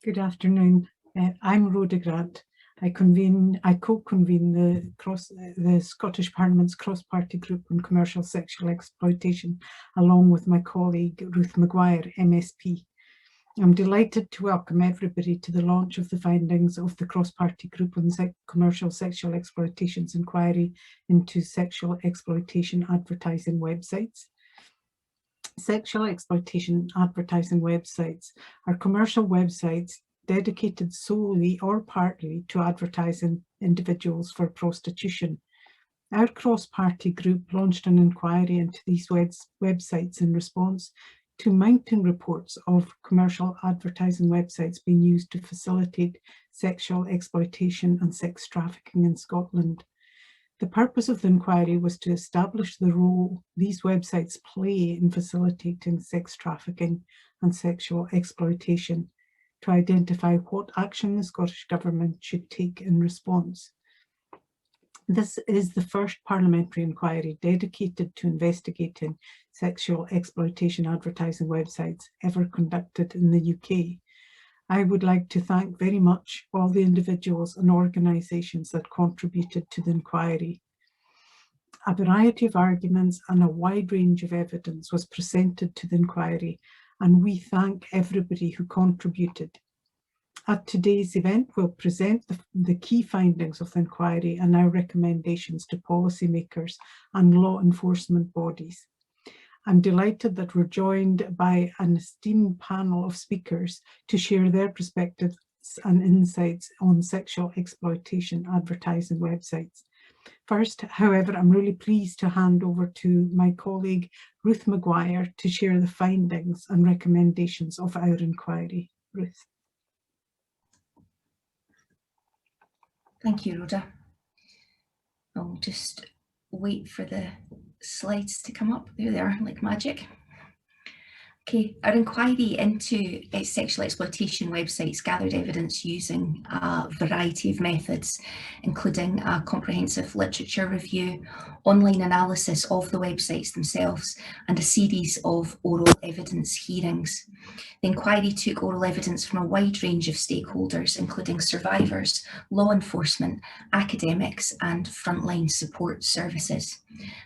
Good afternoon. I'm Rhoda Grant. I co-convene the Scottish Parliament's cross-party group on commercial sexual exploitation, along with my colleague Ruth Mcguire, MSP. I'm delighted to welcome everybody to the launch of the findings of the cross-party group on commercial sexual exploitation's inquiry into sexual exploitation advertising websites. Sexual exploitation advertising websites are commercial websites dedicated solely or partly to advertising individuals for prostitution. Our cross-party group launched an inquiry into these websites in response to mounting reports of commercial advertising websites being used to facilitate sexual exploitation and sex trafficking in Scotland. The purpose of the inquiry was to establish the role these websites play in facilitating sex trafficking and sexual exploitation, to identify what action the Scottish Government should take in response. This is the first parliamentary inquiry dedicated to investigating sexual exploitation advertising websites ever conducted in the UK. I would like to thank very much all the individuals and organisations that contributed to the inquiry. A variety of arguments and a wide range of evidence was presented to the inquiry, and we thank everybody who contributed. At today's event, we'll present the key findings of the inquiry and our recommendations to policymakers and law enforcement bodies. I'm delighted that we're joined by an esteemed panel of speakers to share their perspectives and insights on sexual exploitation advertising websites. First, however, I'm really pleased to hand over to my colleague Ruth Mcguire to share the findings and recommendations of our inquiry. Ruth. Thank you, Rhoda. I'll just wait for the slides to come up. There they are, like magic. Okay, our inquiry into sexual exploitation websites gathered evidence using a variety of methods, including a comprehensive literature review, online analysis of the websites themselves, and a series of oral evidence hearings. The inquiry took oral evidence from a wide range of stakeholders, including survivors, law enforcement, academics, and frontline support services.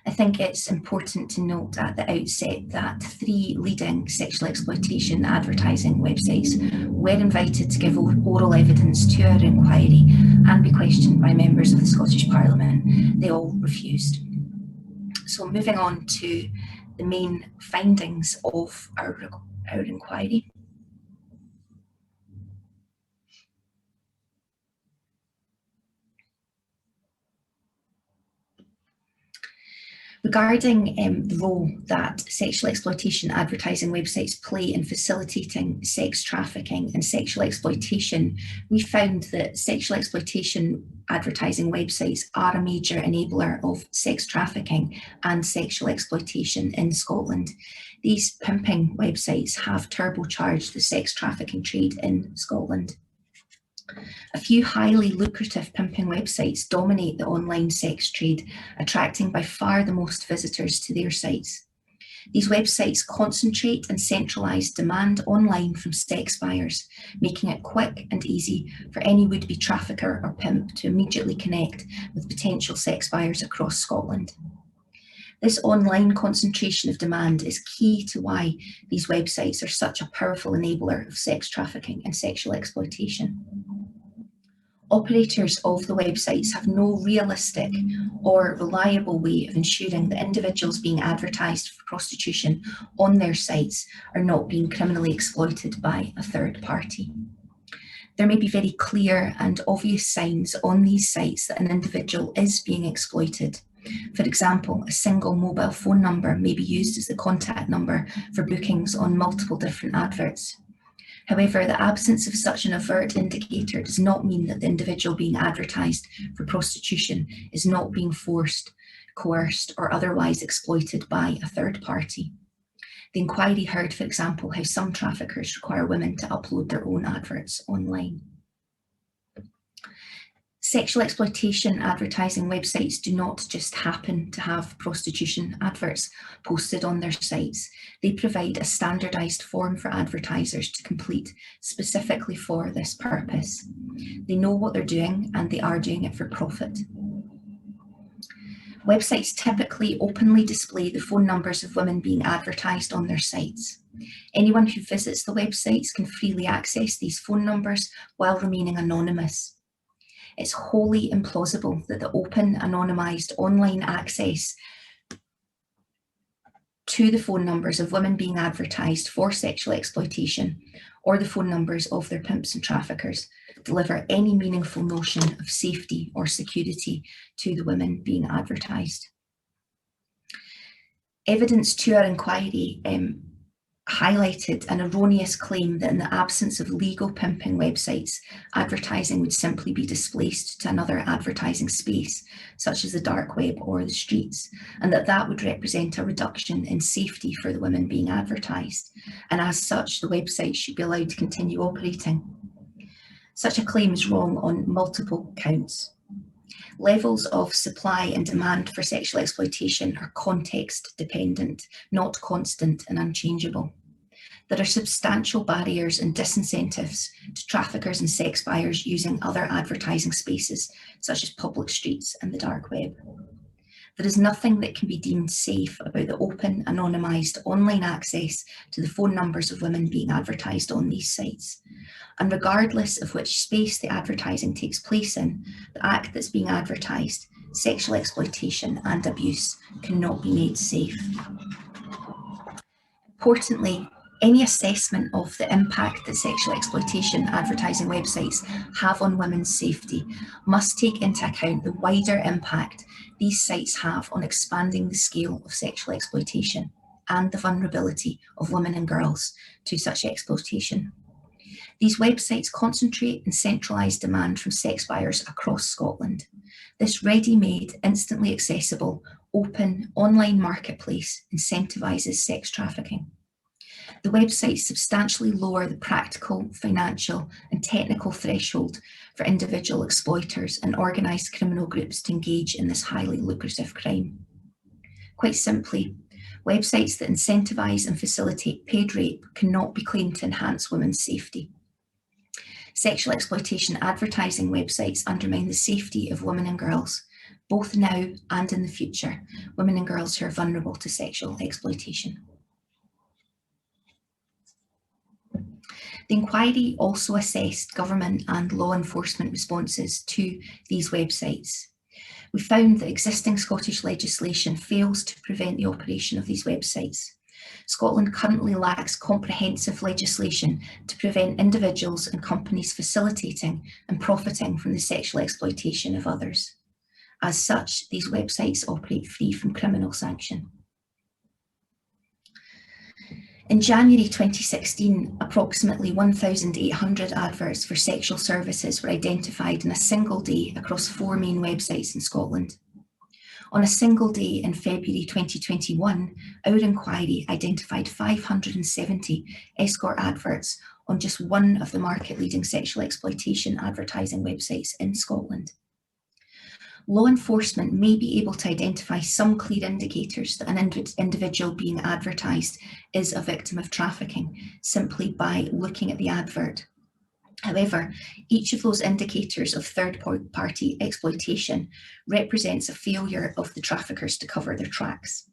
I think it's important to note at the outset that 3 leading sexual exploitation advertising websites were invited to give oral evidence to our inquiry and be questioned by members of the Scottish Parliament. They all refused. So moving on to the main findings of our inquiry. Regarding the role that sexual exploitation advertising websites play in facilitating sex trafficking and sexual exploitation, we found that sexual exploitation advertising websites are a major enabler of sex trafficking and sexual exploitation in Scotland. These pimping websites have turbocharged the sex trafficking trade in Scotland. A few highly lucrative pimping websites dominate the online sex trade, attracting by far the most visitors to their sites. These websites concentrate and centralise demand online from sex buyers, making it quick and easy for any would-be trafficker or pimp to immediately connect with potential sex buyers across Scotland. This online concentration of demand is key to why these websites are such a powerful enabler of sex trafficking and sexual exploitation. Operators of the websites have no realistic or reliable way of ensuring that individuals being advertised for prostitution on their sites are not being criminally exploited by a third party. There may be very clear and obvious signs on these sites that an individual is being exploited. For example, a single mobile phone number may be used as the contact number for bookings on multiple different adverts. However, the absence of such an overt indicator does not mean that the individual being advertised for prostitution is not being forced, coerced, or otherwise exploited by a third party. The inquiry heard, for example, how some traffickers require women to upload their own adverts online. Sexual exploitation advertising websites do not just happen to have prostitution adverts posted on their sites. They provide a standardised form for advertisers to complete specifically for this purpose. They know what they're doing and they are doing it for profit. Websites typically openly display the phone numbers of women being advertised on their sites. Anyone who visits the websites can freely access these phone numbers while remaining anonymous. It's wholly implausible that the open, anonymised online access to the phone numbers of women being advertised for sexual exploitation or the phone numbers of their pimps and traffickers deliver any meaningful notion of safety or security to the women being advertised. Evidence to our inquiry highlighted an erroneous claim that in the absence of legal pimping websites, advertising would simply be displaced to another advertising space, such as the dark web or the streets, and that would represent a reduction in safety for the women being advertised, and as such, the website should be allowed to continue operating. Such a claim is wrong on multiple counts. Levels of supply and demand for sexual exploitation are context dependent, not constant and unchangeable. There are substantial barriers and disincentives to traffickers and sex buyers using other advertising spaces, such as public streets and the dark web. There is nothing that can be deemed safe about the open, anonymised online access to the phone numbers of women being advertised on these sites. And regardless of which space the advertising takes place in, the act that's being advertised, sexual exploitation and abuse, cannot be made safe. Importantly, any assessment of the impact that sexual exploitation advertising websites have on women's safety must take into account the wider impact these sites have on expanding the scale of sexual exploitation and the vulnerability of women and girls to such exploitation. These websites concentrate and centralise demand from sex buyers across Scotland. This ready-made, instantly accessible, open, online marketplace incentivises sex trafficking. The websites substantially lower the practical, financial and technical threshold for individual exploiters and organised criminal groups to engage in this highly lucrative crime. Quite simply, websites that incentivise and facilitate paid rape cannot be claimed to enhance women's safety. Sexual exploitation advertising websites undermine the safety of women and girls, both now and in the future, women and girls who are vulnerable to sexual exploitation. The inquiry also assessed government and law enforcement responses to these websites. We found that existing Scottish legislation fails to prevent the operation of these websites. Scotland currently lacks comprehensive legislation to prevent individuals and companies facilitating and profiting from the sexual exploitation of others. As such, these websites operate free from criminal sanction. In January 2016, approximately 1,800 adverts for sexual services were identified in a single day across 4 main websites in Scotland. On a single day in February 2021, our inquiry identified 570 escort adverts on just one of the market-leading sexual exploitation advertising websites in Scotland. Law enforcement may be able to identify some clear indicators that an individual being advertised is a victim of trafficking simply by looking at the advert. However, each of those indicators of third-party exploitation represents a failure of the traffickers to cover their tracks.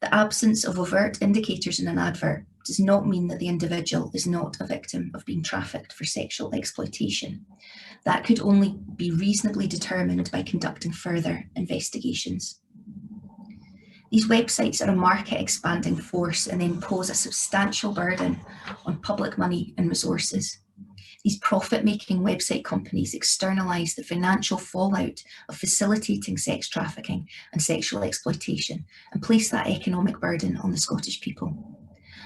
The absence of overt indicators in an advert does not mean that the individual is not a victim of being trafficked for sexual exploitation. That could only be reasonably determined by conducting further investigations. These websites are a market-expanding force and they impose a substantial burden on public money and resources. These profit-making website companies externalise the financial fallout of facilitating sex trafficking and sexual exploitation and place that economic burden on the Scottish people.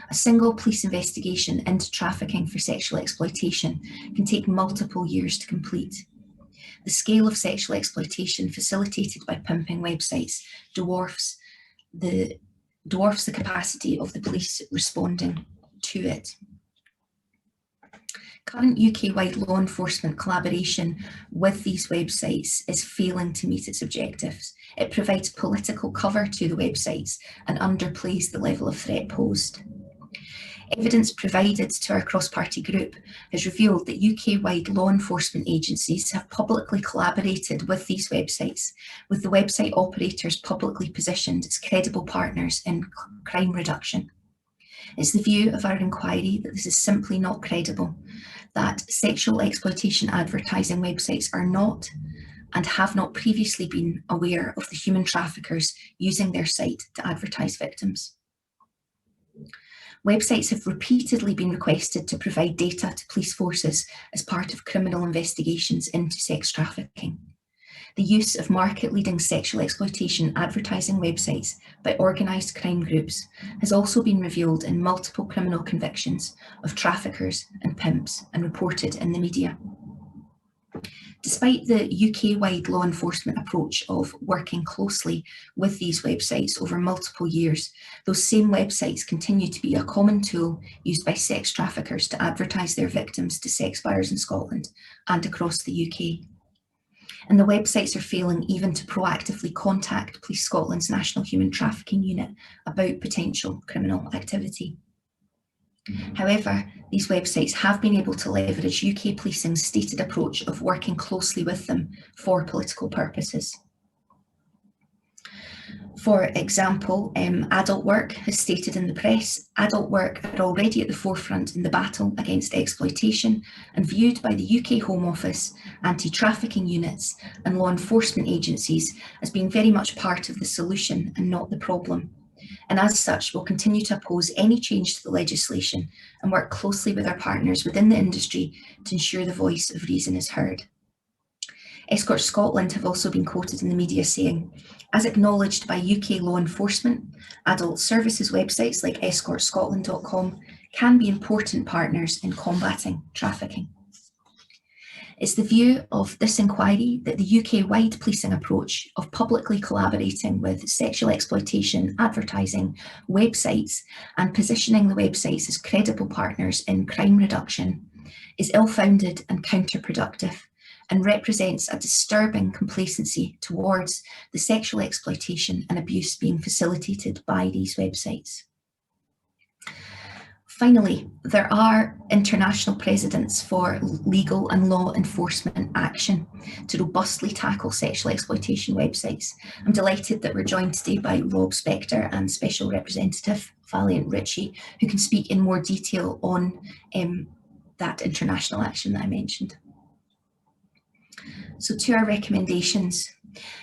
A single police investigation into trafficking for sexual exploitation can take multiple years to complete. The scale of sexual exploitation facilitated by pimping websites dwarfs the capacity of the police responding to it. Current UK-wide law enforcement collaboration with these websites is failing to meet its objectives. It provides political cover to the websites and underplays the level of threat posed. Evidence provided to our cross-party group has revealed that UK-wide law enforcement agencies have publicly collaborated with these websites, with the website operators publicly positioned as credible partners in crime reduction. It's the view of our inquiry that this is simply not credible, that sexual exploitation advertising websites are not and have not previously been aware of the human traffickers using their site to advertise victims. Websites have repeatedly been requested to provide data to police forces as part of criminal investigations into sex trafficking. The use of market-leading sexual exploitation advertising websites by organised crime groups has also been revealed in multiple criminal convictions of traffickers and pimps and reported in the media. Despite the UK-wide law enforcement approach of working closely with these websites over multiple years, those same websites continue to be a common tool used by sex traffickers to advertise their victims to sex buyers in Scotland and across the UK. And the websites are failing even to proactively contact Police Scotland's National Human Trafficking Unit about potential criminal activity. However, these websites have been able to leverage UK policing's stated approach of working closely with them for political purposes. For example, Adult Work has stated in the press, Adult Work are already at the forefront in the battle against exploitation and viewed by the UK Home Office, anti-trafficking units and law enforcement agencies as being very much part of the solution and not the problem. And as such, will continue to oppose any change to the legislation and work closely with our partners within the industry to ensure the voice of reason is heard. Escort Scotland have also been quoted in the media saying, as acknowledged by UK law enforcement, adult services websites like escortscotland.com can be important partners in combating trafficking. It's the view of this inquiry that the UK-wide policing approach of publicly collaborating with sexual exploitation advertising websites and positioning the websites as credible partners in crime reduction is ill-founded and counterproductive, and represents a disturbing complacency towards the sexual exploitation and abuse being facilitated by these websites. Finally, there are international precedents for legal and law enforcement action to robustly tackle sexual exploitation websites. I'm delighted that we're joined today by Rob Spector and Special Representative Valiant Ritchie, who can speak in more detail on that international action that I mentioned. So to our recommendations.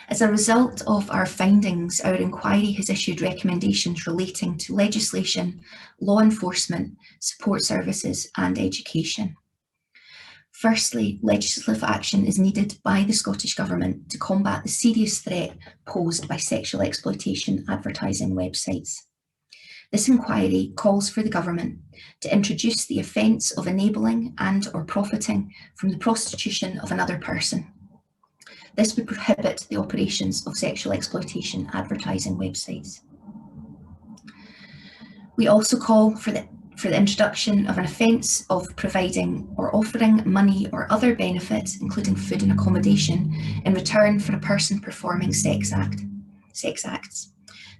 As a result of our findings, our inquiry has issued recommendations relating to legislation, law enforcement, support services and education. Firstly, legislative action is needed by the Scottish Government to combat the serious threat posed by sexual exploitation advertising websites. This inquiry calls for the Government to introduce the offence of enabling and or profiting from the prostitution of another person. This would prohibit the operations of sexual exploitation advertising websites. We also call for the introduction of an offence of providing or offering money or other benefits, including food and accommodation, in return for a person performing sex acts.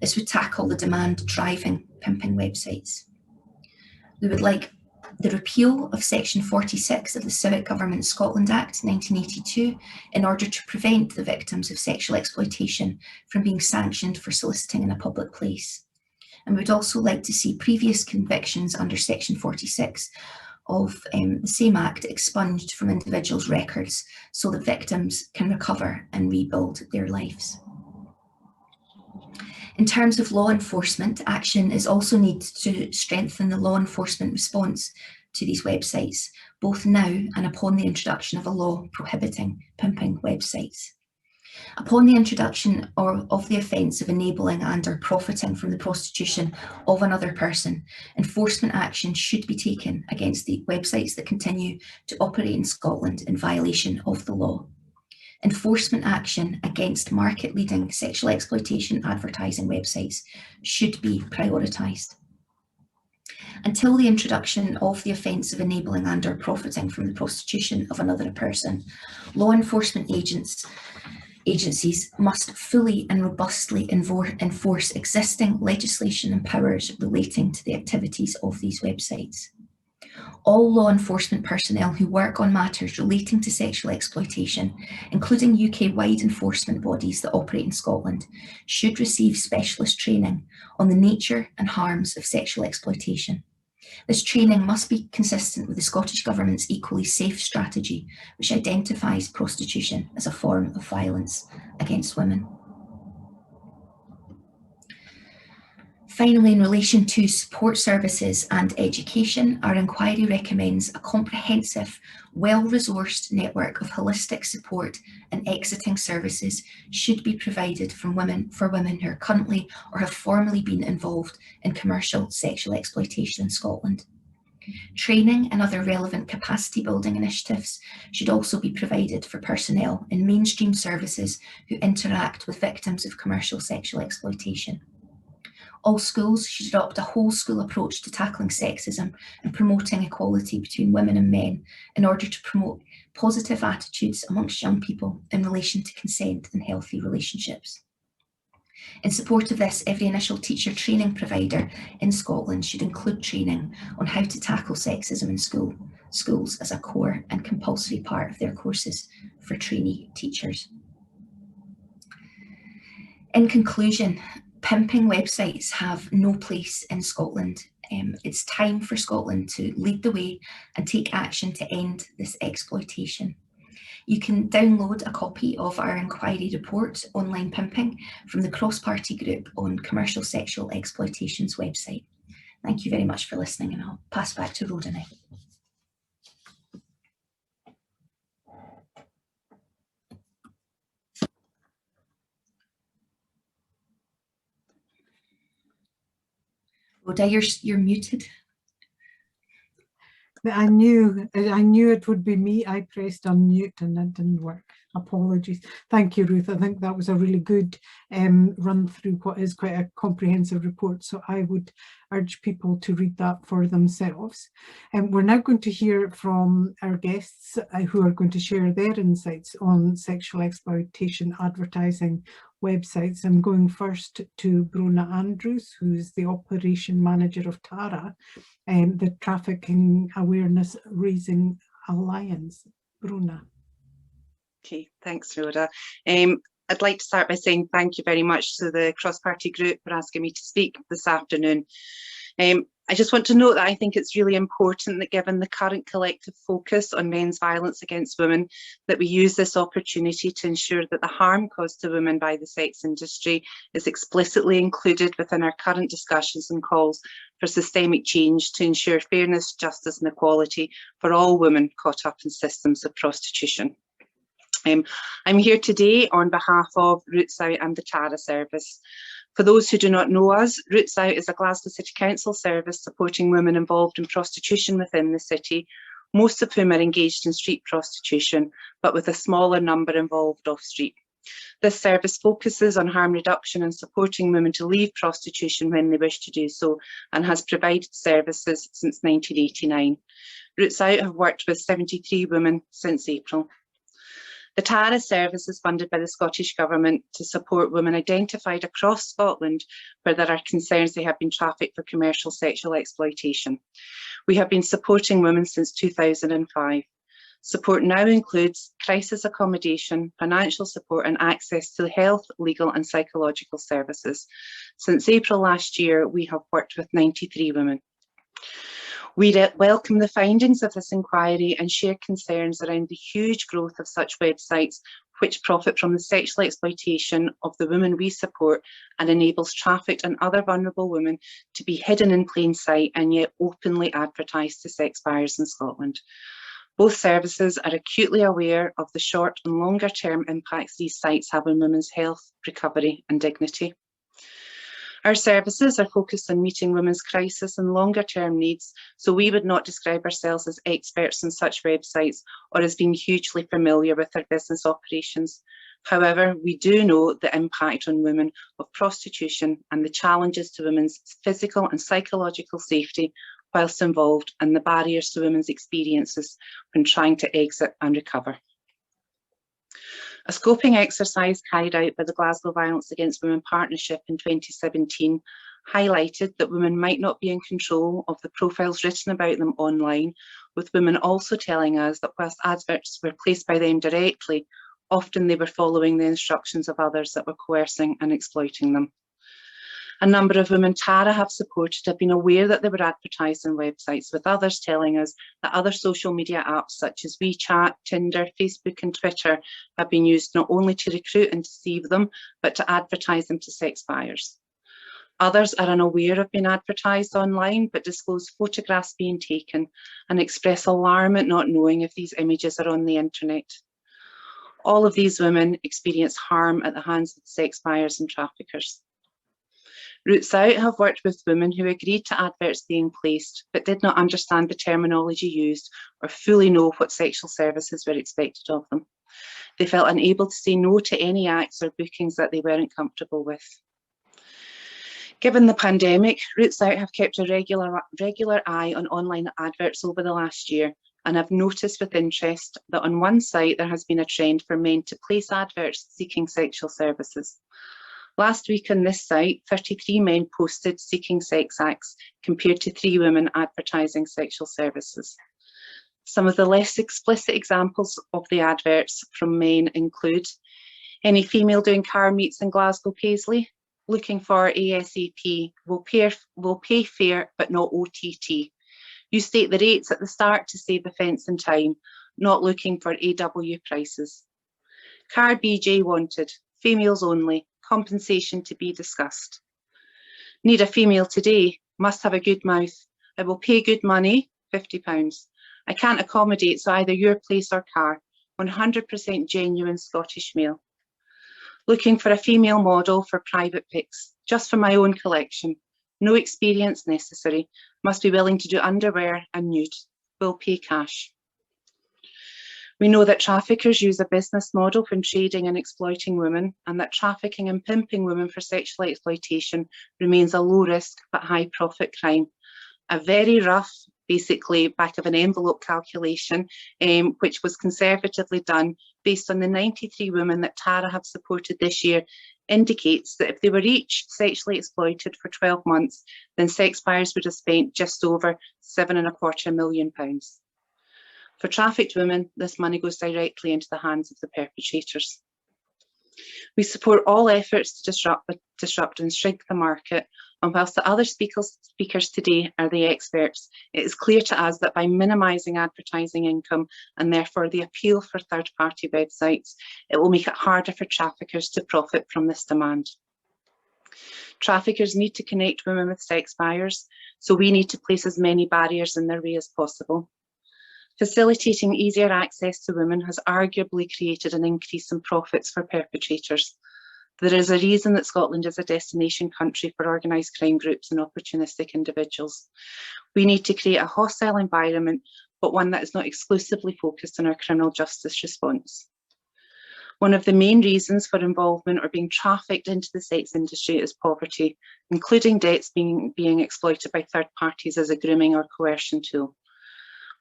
This would tackle the demand driving pimping websites. We would like the repeal of Section 46 of the Civic Government Scotland Act 1982 in order to prevent the victims of sexual exploitation from being sanctioned for soliciting in a public place. And we would also like to see previous convictions under Section 46 of the same Act expunged from individuals' records so that victims can recover and rebuild their lives. In terms of law enforcement, action is also needed to strengthen the law enforcement response to these websites, both now and upon the introduction of a law prohibiting pimping websites. Upon the introduction of the offence of enabling and or profiting from the prostitution of another person, enforcement action should be taken against the websites that continue to operate in Scotland in violation of the law. Enforcement action against market-leading sexual exploitation advertising websites should be prioritised. Until the introduction of the offence of enabling and/or profiting from the prostitution of another person, law enforcement agencies must fully and robustly enforce existing legislation and powers relating to the activities of these websites. All law enforcement personnel who work on matters relating to sexual exploitation, including UK-wide enforcement bodies that operate in Scotland, should receive specialist training on the nature and harms of sexual exploitation. This training must be consistent with the Scottish Government's Equally Safe strategy, which identifies prostitution as a form of violence against women. Finally, in relation to support services and education, our inquiry recommends a comprehensive, well-resourced network of holistic support and exiting services should be provided for women who are currently or have formerly been involved in commercial sexual exploitation in Scotland. Training and other relevant capacity building initiatives should also be provided for personnel in mainstream services who interact with victims of commercial sexual exploitation. All schools should adopt a whole school approach to tackling sexism and promoting equality between women and men in order to promote positive attitudes amongst young people in relation to consent and healthy relationships. In support of this, every initial teacher training provider in Scotland should include training on how to tackle sexism in schools as a core and compulsory part of their courses for trainee teachers. In conclusion, pimping websites have no place in Scotland. It's time for Scotland to lead the way and take action to end this exploitation. You can download a copy of our inquiry report, Online Pimping, from the cross-party group on Commercial Sexual Exploitation's website. Thank you very much for listening, and I'll pass back to Rhoda now. Rhoda, you're muted. I knew it would be me. I pressed unmute and that didn't work. Apologies. Thank you, Ruth. I think that was a really good run through what is quite a comprehensive report. So I would urge people to read that for themselves. We're now going to hear from our guests who are going to share their insights on sexual exploitation advertising websites. I'm going first to Brona Andrews, who's the Operation Manager of TARA, the Trafficking Awareness Raising Alliance. Brona. Okay, thanks, Rhoda. I'd like to start by saying thank you very much to the cross-party group for asking me to speak this afternoon. I just want to note that I think it's really important that, given the current collective focus on men's violence against women, that we use this opportunity to ensure that the harm caused to women by the sex industry is explicitly included within our current discussions and calls for systemic change to ensure fairness, justice and equality for all women caught up in systems of prostitution. I'm here today on behalf of Roots Out and the TARA service. For those who do not know us, Roots Out is a Glasgow City Council service supporting women involved in prostitution within the city, most of whom are engaged in street prostitution, but with a smaller number involved off-street. This service focuses on harm reduction and supporting women to leave prostitution when they wish to do so, and has provided services since 1989. Roots Out have worked with 73 women since April. The TARA service is funded by the Scottish Government to support women identified across Scotland where there are concerns they have been trafficked for commercial sexual exploitation. We have been supporting women since 2005. Support now includes crisis accommodation, financial support and access to health, legal and psychological services. Since April last year, we have worked with 93 women. We welcome the findings of this inquiry and share concerns around the huge growth of such websites which profit from the sexual exploitation of the women we support and enables trafficked and other vulnerable women to be hidden in plain sight and yet openly advertised to sex buyers in Scotland. Both services are acutely aware of the short and longer term impacts these sites have on women's health, recovery and dignity. Our services are focused on meeting women's crisis and longer term needs, so we would not describe ourselves as experts in such websites or as being hugely familiar with their business operations. However, we do know the impact on women of prostitution and the challenges to women's physical and psychological safety whilst involved and the barriers to women's experiences when trying to exit and recover. A scoping exercise carried out by the Glasgow Violence Against Women Partnership in 2017 highlighted that women might not be in control of the profiles written about them online, with women also telling us that whilst adverts were placed by them directly, often they were following the instructions of others that were coercing and exploiting them. A number of women Tara have supported have been aware that they were advertised on websites, with others telling us that other social media apps such as WeChat, Tinder, Facebook and Twitter have been used not only to recruit and deceive them, but to advertise them to sex buyers. Others are unaware of being advertised online, but disclose photographs being taken and express alarm at not knowing if these images are on the internet. All of these women experience harm at the hands of sex buyers and traffickers. Roots Out have worked with women who agreed to adverts being placed, but did not understand the terminology used or fully know what sexual services were expected of them. They felt unable to say no to any acts or bookings that they weren't comfortable with. Given the pandemic, Roots Out have kept a regular eye on online adverts over the last year and have noticed with interest that on one site there has been a trend for men to place adverts seeking sexual services. Last week on this site, 33 men posted seeking sex acts compared to 3 women advertising sexual services. Some of the less explicit examples of the adverts from men include: any female doing car meets in Glasgow Paisley, looking for ASAP, will pay fair but not OTT. You state the rates at the start to save the fence and time, not looking for AW prices. Car BJ wanted, females only, compensation to be discussed. Need a female today, must have a good mouth. I will pay good money, £50. I can't accommodate, so either your place or car. 100% genuine Scottish male. Looking for a female model for private pics, just for my own collection. No experience necessary. Must be willing to do underwear and nude. Will pay cash. We know that traffickers use a business model when trading and exploiting women, and that trafficking and pimping women for sexual exploitation remains a low risk but high profit crime. A very rough, basically back of an envelope calculation, which was conservatively done based on the 93 women that Tara have supported this year, indicates that if they were each sexually exploited for 12 months, then sex buyers would have spent just over £7.25 million. For trafficked women, this money goes directly into the hands of the perpetrators. We support all efforts to disrupt and shrink the market, and whilst the other speakers today are the experts, it is clear to us that by minimising advertising income and therefore the appeal for third-party websites, it will make it harder for traffickers to profit from this demand. Traffickers need to connect women with sex buyers, so we need to place as many barriers in their way as possible. Facilitating easier access to women has arguably created an increase in profits for perpetrators. There is a reason that Scotland is a destination country for organised crime groups and opportunistic individuals. We need to create a hostile environment, but one that is not exclusively focused on our criminal justice response. One of the main reasons for involvement or being trafficked into the sex industry is poverty, including debts being exploited by third parties as a grooming or coercion tool.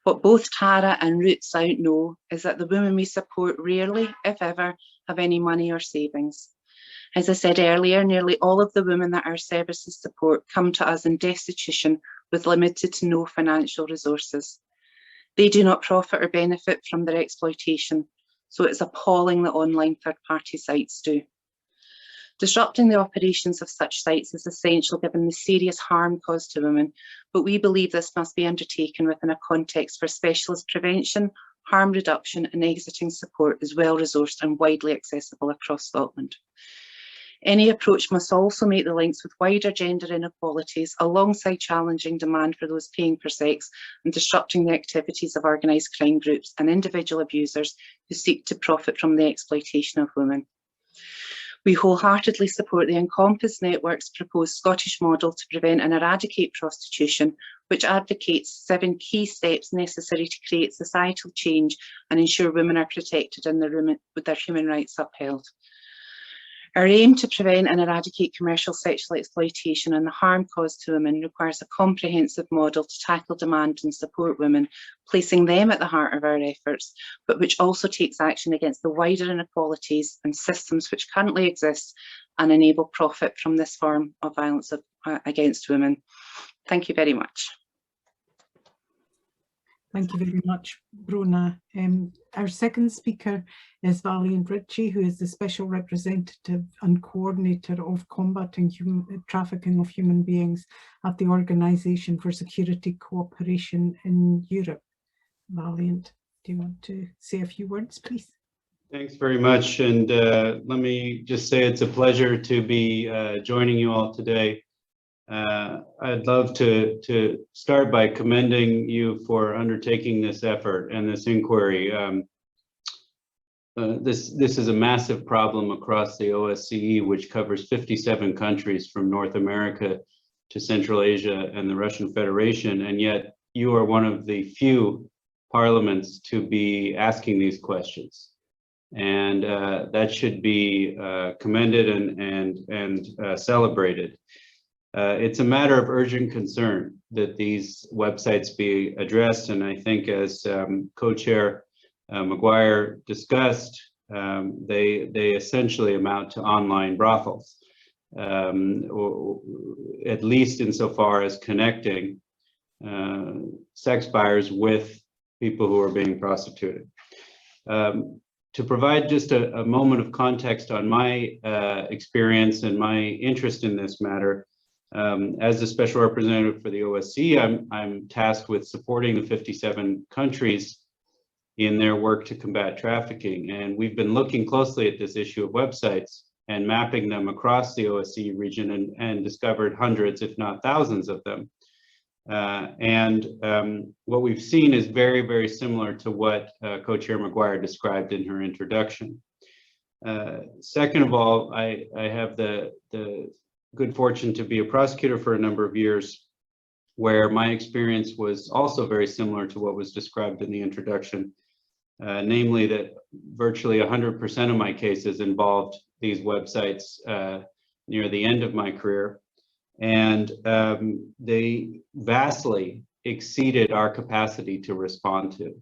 What both Tara and Roots Out know is that the women we support rarely, if ever, have any money or savings. As I said earlier, nearly all of the women that our services support come to us in destitution with limited to no financial resources. They do not profit or benefit from their exploitation, so it's appalling that online third-party sites do. Disrupting the operations of such sites is essential given the serious harm caused to women, but we believe this must be undertaken within a context where specialist prevention, harm reduction and exiting support is well resourced and widely accessible across Scotland. Any approach must also make the links with wider gender inequalities alongside challenging demand for those paying for sex and disrupting the activities of organised crime groups and individual abusers who seek to profit from the exploitation of women. We wholeheartedly support the Encompass Network's proposed Scottish model to prevent and eradicate prostitution, which advocates 7 key steps necessary to create societal change and ensure women are protected and with their human rights upheld. Our aim to prevent and eradicate commercial sexual exploitation and the harm caused to women requires a comprehensive model to tackle demand and support women, placing them at the heart of our efforts, but which also takes action against the wider inequalities and systems which currently exist and enable profit from this form of violence against women. Thank you very much. Thank you very much, Brona. Our second speaker is Valiant Ritchie, who is the Special Representative and Coordinator of Combating Trafficking of Human Beings at the Organisation for Security Cooperation in Europe. Valiant, do you want to say a few words, please? Thanks very much. And let me just say it's a pleasure to be joining you all today. I'd love to start by commending you for undertaking this effort and this inquiry. This is a massive problem across the OSCE, which covers 57 countries from North America to Central Asia and the Russian Federation, and yet you are one of the few parliaments to be asking these questions. And that should be commended and celebrated. It's a matter of urgent concern that these websites be addressed, and I think as co-chair Mcguire discussed, they essentially amount to online brothels, or at least insofar as connecting sex buyers with people who are being prostituted. To provide just a moment of context on my experience and my interest in this matter, as the special representative for the OSCE, I'm tasked with supporting the 57 countries in their work to combat trafficking. And we've been looking closely at this issue of websites and mapping them across the OSCE region and discovered hundreds, if not thousands of them. What we've seen is very, very similar to what co-chair Mcguire described in her introduction. Second of all, I have the good fortune to be a prosecutor for a number of years, where my experience was also very similar to what was described in the introduction, namely that virtually 100% of my cases involved these websites near the end of my career, and they vastly exceeded our capacity to respond to.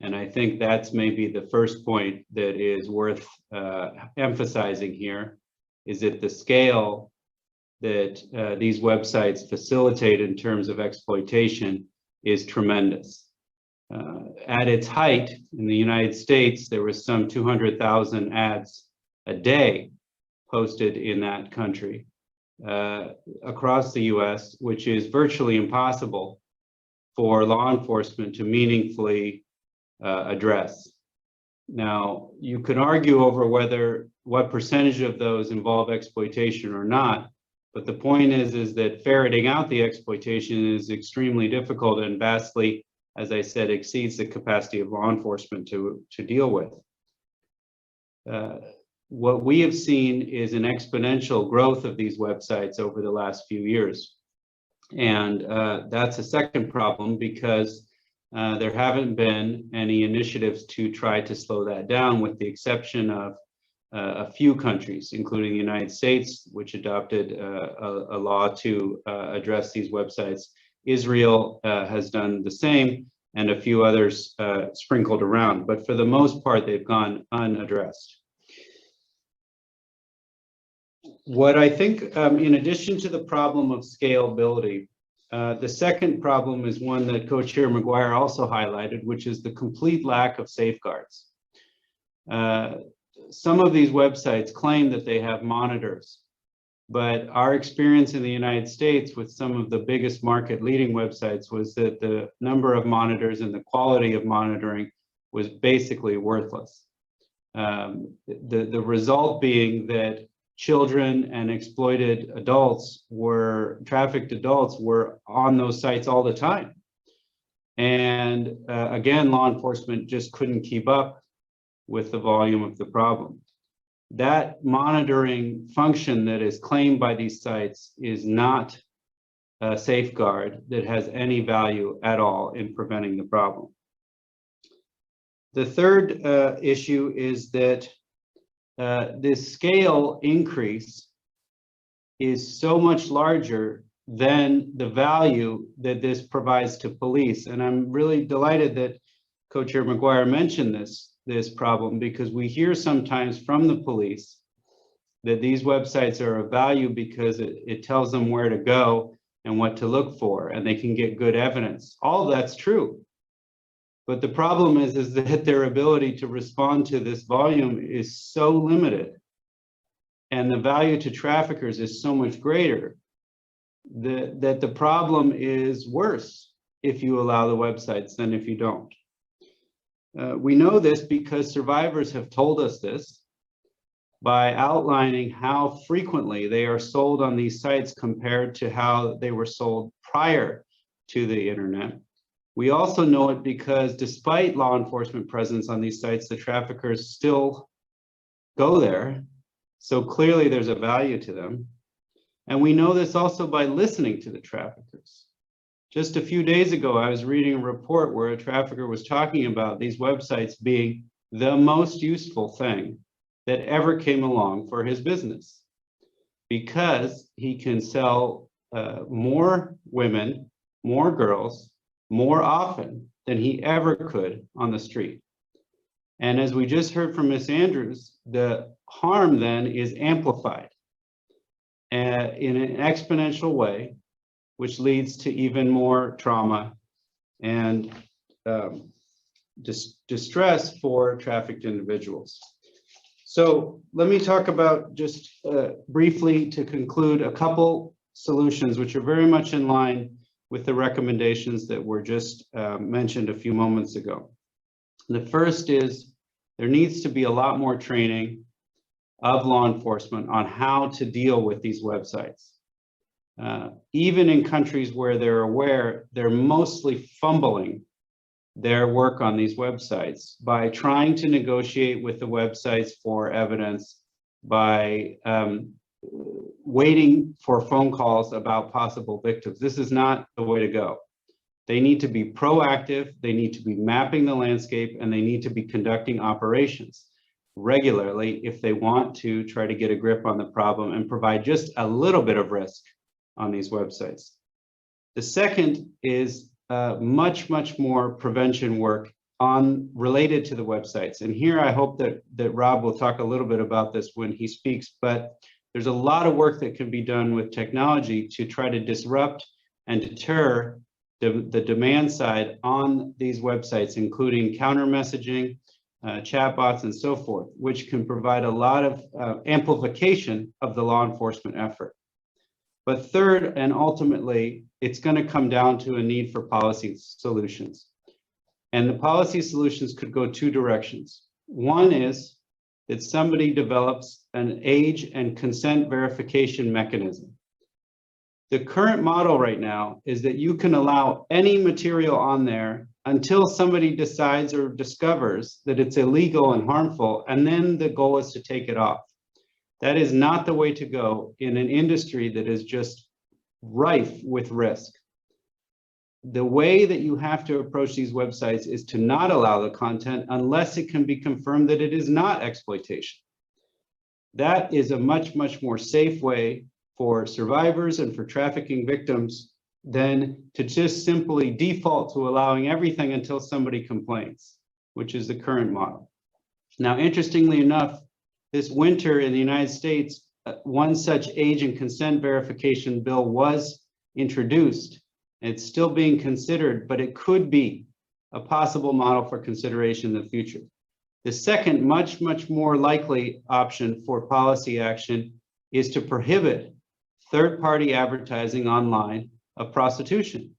And I think that's maybe the first point that is worth emphasizing here, is that the scale that these websites facilitate in terms of exploitation is tremendous. At its height in the United States, there was some 200,000 ads a day posted in that country. Across the US, which is virtually impossible for law enforcement to meaningfully address. Now, you can argue over what percentage of those involve exploitation or not, but the point is that ferreting out the exploitation is extremely difficult and vastly, as I said, exceeds the capacity of law enforcement to deal with. What we have seen is an exponential growth of these websites over the last few years. And that's a second problem, because there haven't been any initiatives to try to slow that down, with the exception of a few countries, including the United States, which adopted a law to address these websites. Israel has done the same, and a few others sprinkled around. But for the most part, they've gone unaddressed. What I think, in addition to the problem of scalability, the second problem is one that co-chair Mcguire also highlighted, which is the complete lack of safeguards. Some of these websites claim that they have monitors, but our experience in the United States with some of the biggest market leading websites was that the number of monitors and the quality of monitoring was basically worthless. The result being that children and exploited adults trafficked adults were on those sites all the time. And again, law enforcement just couldn't keep up with the volume of the problem. That monitoring function that is claimed by these sites is not a safeguard that has any value at all in preventing the problem. The third issue is that this scale increase is so much larger than the value that this provides to police. And I'm really delighted that Co-Chair Mcguire mentioned this problem, because we hear sometimes from the police that these websites are of value because it tells them where to go and what to look for, and they can get good evidence. All that's true. But the problem is that their ability to respond to this volume is so limited, and the value to traffickers is so much greater that the problem is worse if you allow the websites than if you don't. We know this because survivors have told us this by outlining how frequently they are sold on these sites compared to how they were sold prior to the internet. We also know it because despite law enforcement presence on these sites, the traffickers still go there. So clearly there's a value to them. And we know this also by listening to the traffickers. Just a few days ago, I was reading a report where a trafficker was talking about these websites being the most useful thing that ever came along for his business, because he can sell more women, more girls, more often than he ever could on the street. And as we just heard from Ms. Andrews, the harm then is amplified in an exponential way, which leads to even more trauma and distress for trafficked individuals. So let me talk about, just briefly to conclude, a couple solutions which are very much in line with the recommendations that were just mentioned a few moments ago. The first is there needs to be a lot more training of law enforcement on how to deal with these websites. Even in countries where they're aware, they're mostly fumbling their work on these websites by trying to negotiate with the websites for evidence, by waiting for phone calls about possible victims. This is not the way to go. They need to be proactive, they need to be mapping the landscape, and they need to be conducting operations regularly if they want to try to get a grip on the problem and provide just a little bit of risk on these websites. The second is much more prevention work related to the websites. And here I hope that Rob will talk a little bit about this when he speaks, but there's a lot of work that can be done with technology to try to disrupt and deter the demand side on these websites, including counter messaging, chatbots, and so forth, which can provide a lot of amplification of the law enforcement effort. But third, and ultimately, it's going to come down to a need for policy solutions. And the policy solutions could go two directions. One is that somebody develops an age and consent verification mechanism. The current model right now is that you can allow any material on there until somebody decides or discovers that it's illegal and harmful, and then the goal is to take it off. That is not the way to go in an industry that is just rife with risk. The way that you have to approach these websites is to not allow the content unless it can be confirmed that it is not exploitation. That is a much more safe way for survivors and for trafficking victims than to just simply default to allowing everything until somebody complains, which is the current model. Now, interestingly enough, this winter in the United States, one such age and consent verification bill was introduced. It's still being considered, but it could be a possible model for consideration in the future. The second, much more likely option for policy action is to prohibit third-party advertising online of prostitution.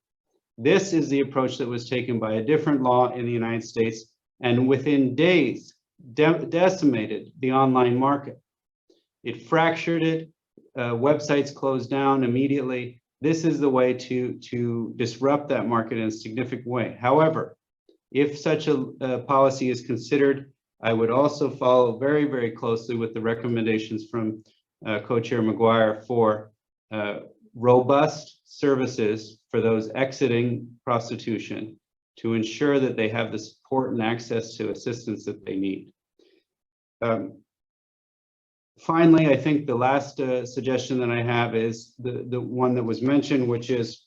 This is the approach that was taken by a different law in the United States, and within days decimated the online market. It fractured it, websites closed down immediately. This is the way to disrupt that market in a significant way. However, if such a policy is considered, I would also follow very closely with the recommendations from Co-Chair Mcguire for robust services for those exiting prostitution to ensure that they have the support and access to assistance that they need. Finally, I think the last suggestion that I have is the one that was mentioned, which is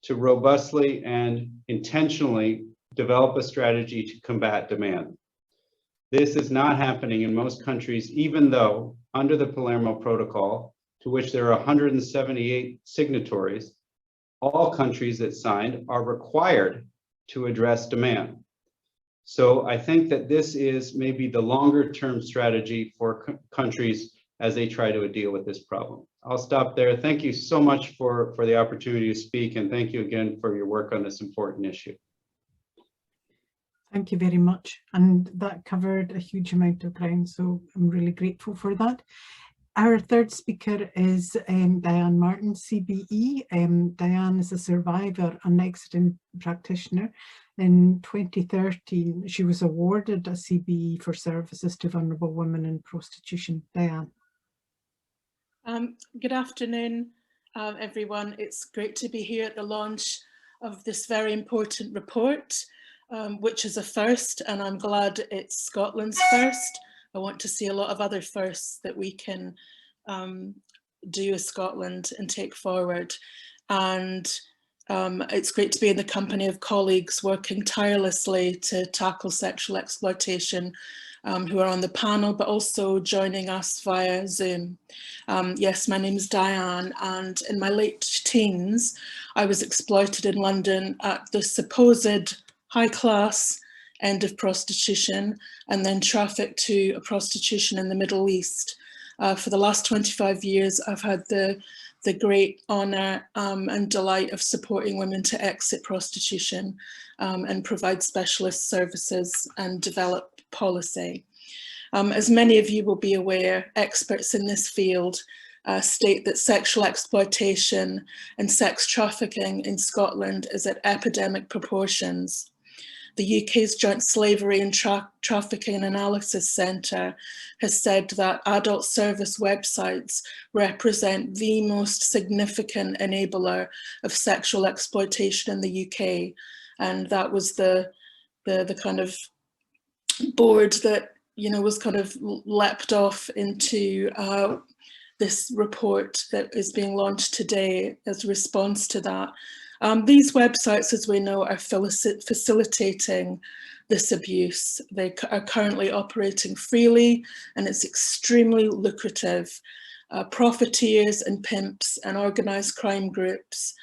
to robustly and intentionally develop a strategy to combat demand. This is not happening in most countries, even though under the Palermo Protocol, to which there are 178 signatories, all countries that signed are required to address demand. So I think that this is maybe the longer term strategy for countries as they try to deal with this problem. I'll stop there. Thank you so much for the opportunity to speak, and thank you again for your work on this important issue. Thank you very much. And that covered a huge amount of ground, so I'm really grateful for that. Our third speaker is Diane Martin Cbe. Diane is a survivor and accident practitioner. In 2013, she was awarded a CBE for services to vulnerable women in prostitution. Diane. Good afternoon, everyone. It's great to be here at the launch of this very important report, which is a first, and I'm glad it's Scotland's first. I want to see a lot of other firsts that we can do as Scotland and take forward. And it's great to be in the company of colleagues working tirelessly to tackle sexual exploitation, who are on the panel, but also joining us via Zoom. Yes, my name is Diane, and in my late teens, I was exploited in London at the supposed high-class end of prostitution, and then trafficked to a prostitution in the Middle East. For the last 25 years, I've had the great honour and delight of supporting women to exit prostitution and provide specialist services and develop policy. As many of you will be aware, experts in this field state that sexual exploitation and sex trafficking in Scotland is at epidemic proportions. The UK's Joint Slavery and Trafficking Analysis Centre has said that adult service websites represent the most significant enabler of sexual exploitation in the UK. And that was the kind of board that, you know, was kind of leapt off into this report that is being launched today as a response to that. These websites, as we know, are facilitating this abuse. They are currently operating freely, and it's extremely lucrative. Profiteers and pimps and organised crime groups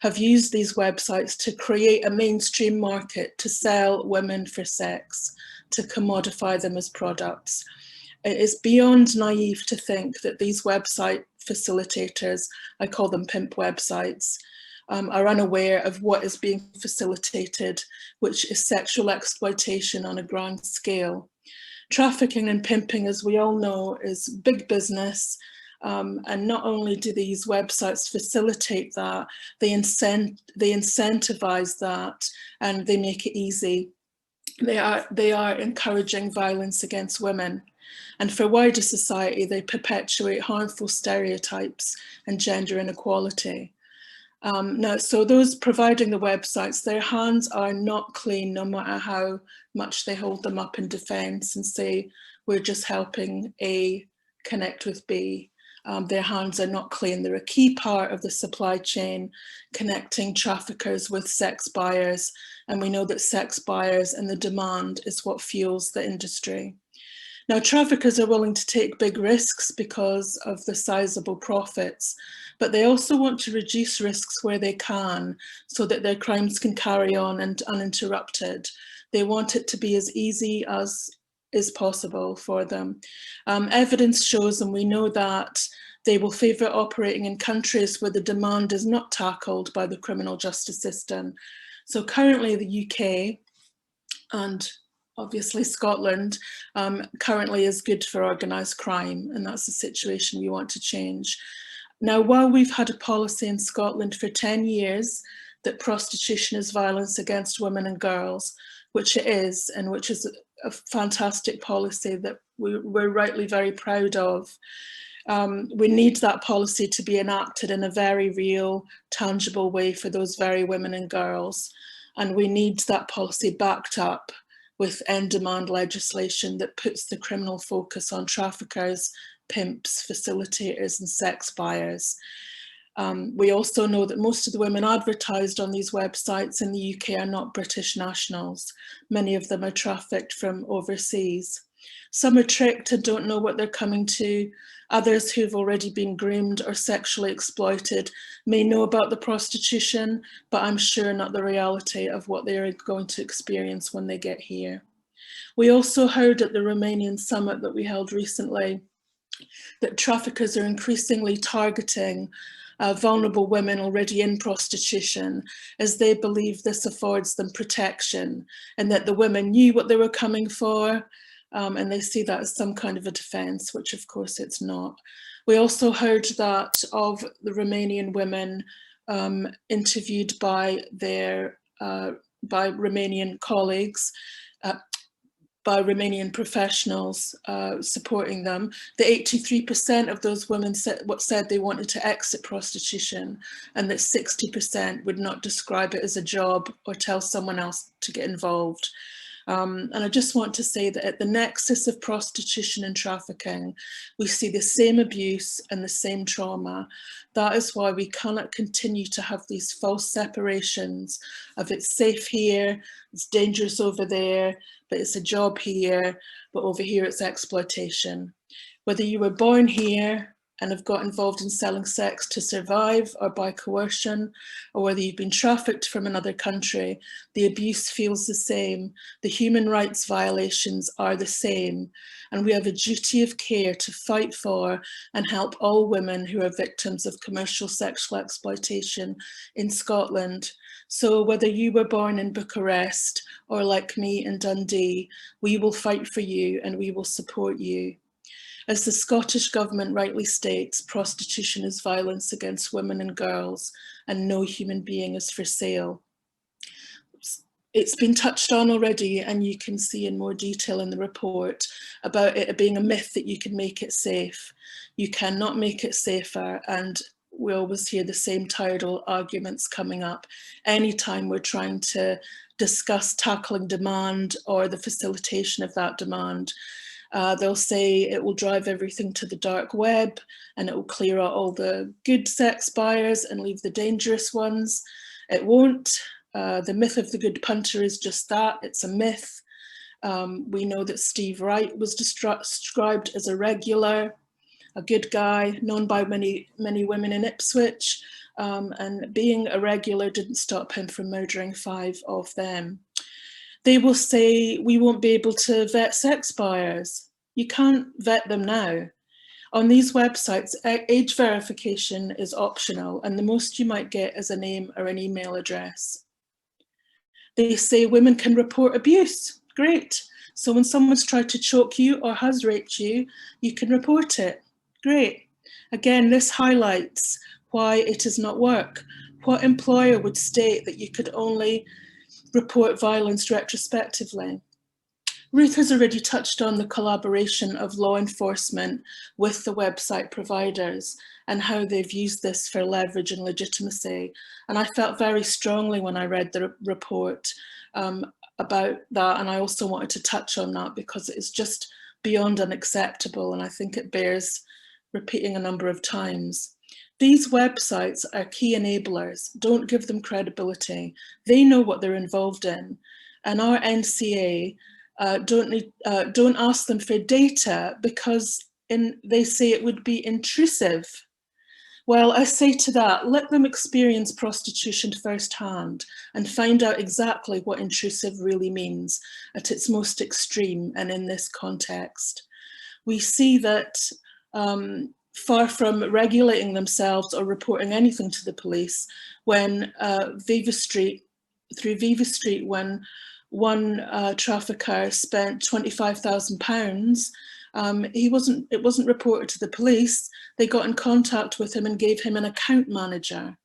have used these websites to create a mainstream market to sell women for sex, to commodify them as products. It is beyond naive to think that these website facilitators, I call them pimp websites, are unaware of what is being facilitated, which is sexual exploitation on a grand scale. Trafficking and pimping, as we all know, is big business. And not only do these websites facilitate that, they incentivize that, and they make it easy. They are encouraging violence against women. And for wider society, they perpetuate harmful stereotypes and gender inequality. Now, so those providing the websites, their hands are not clean, no matter how much they hold them up in defence and say, we're just helping A connect with B. Their hands are not clean. They're a key part of the supply chain, connecting traffickers with sex buyers. And we know that sex buyers and the demand is what fuels the industry. Now, traffickers are willing to take big risks because of the sizable profits, but they also want to reduce risks where they can so that their crimes can carry on and uninterrupted. They want it to be as easy as is possible for them. Evidence shows, and we know that, they will favour operating in countries where the demand is not tackled by the criminal justice system. So currently the UK and obviously Scotland currently is good for organised crime, and that's a situation we want to change. Now, while we've had a policy in Scotland for 10 years that prostitution is violence against women and girls, which it is, and which is a fantastic policy that we're rightly very proud of, we need that policy to be enacted in a very real, tangible way for those very women and girls. And we need that policy backed up with end demand legislation that puts the criminal focus on traffickers pimps, facilitators and sex buyers. We also know that most of the women advertised on these websites in the UK are not British nationals. Many of them are trafficked from overseas. Some are tricked and don't know what they're coming to. Others who've already been groomed or sexually exploited may know about the prostitution, but I'm sure not the reality of what they are going to experience when they get here. We also heard at the Romanian summit that we held recently that traffickers are increasingly targeting vulnerable women already in prostitution, as they believe this affords them protection, and that the women knew what they were coming for, and they see that as some kind of a defence, which of course it's not. We also heard that of the Romanian women interviewed by their by Romanian colleagues, by Romanian professionals supporting them, that 83% of those women said they wanted to exit prostitution, and that 60% would not describe it as a job or tell someone else to get involved. And I just want to say that at the nexus of prostitution and trafficking, we see the same abuse and the same trauma. That is why we cannot continue to have these false separations of it's safe here, it's dangerous over there, but it's a job here, but over here it's exploitation. Whether you were born here and have got involved in selling sex to survive or by coercion, or whether you've been trafficked from another country, the abuse feels the same. The human rights violations are the same. And we have a duty of care to fight for and help all women who are victims of commercial sexual exploitation in Scotland. So whether you were born in Bucharest or like me in Dundee, we will fight for you and we will support you. As the Scottish Government rightly states, prostitution is violence against women and girls, and no human being is for sale. It's been touched on already, and you can see in more detail in the report about it being a myth that you can make it safe. You cannot make it safer, and we always hear the same tired old arguments coming up anytime we're trying to discuss tackling demand or the facilitation of that demand. They'll say it will drive everything to the dark web and it will clear out all the good sex buyers and leave the dangerous ones. It won't. The myth of the good punter is just that, it's a myth. We know that Steve Wright was described as a regular, a good guy, known by many women in Ipswich, and being a regular didn't stop him from murdering 5 of them. They will say we won't be able to vet sex buyers. You can't vet them now. On these websites, age verification is optional, and the most you might get is a name or an email address. They say women can report abuse. Great. So when someone's tried to choke you or has raped you, you can report it. Great. Again, this highlights why it does not work. What employer would state that you could only report violence retrospectively? Ruth has already touched on the collaboration of law enforcement with the website providers and how they've used this for leverage and legitimacy. And I felt very strongly when I read the report about that, and I also wanted to touch on that because it is just beyond unacceptable, and I think it bears repeating a number of times. These websites are key enablers. Don't give them credibility. They know what they're involved in. And our NCA don't ask them for data because they say it would be intrusive. Well, I say to that, let them experience prostitution firsthand and find out exactly what intrusive really means at its most extreme and in this context. We see that far from regulating themselves or reporting anything to the police, when through Viva Street, when one trafficker spent £25,000, it wasn't reported to the police. They got in contact with him and gave him an account manager.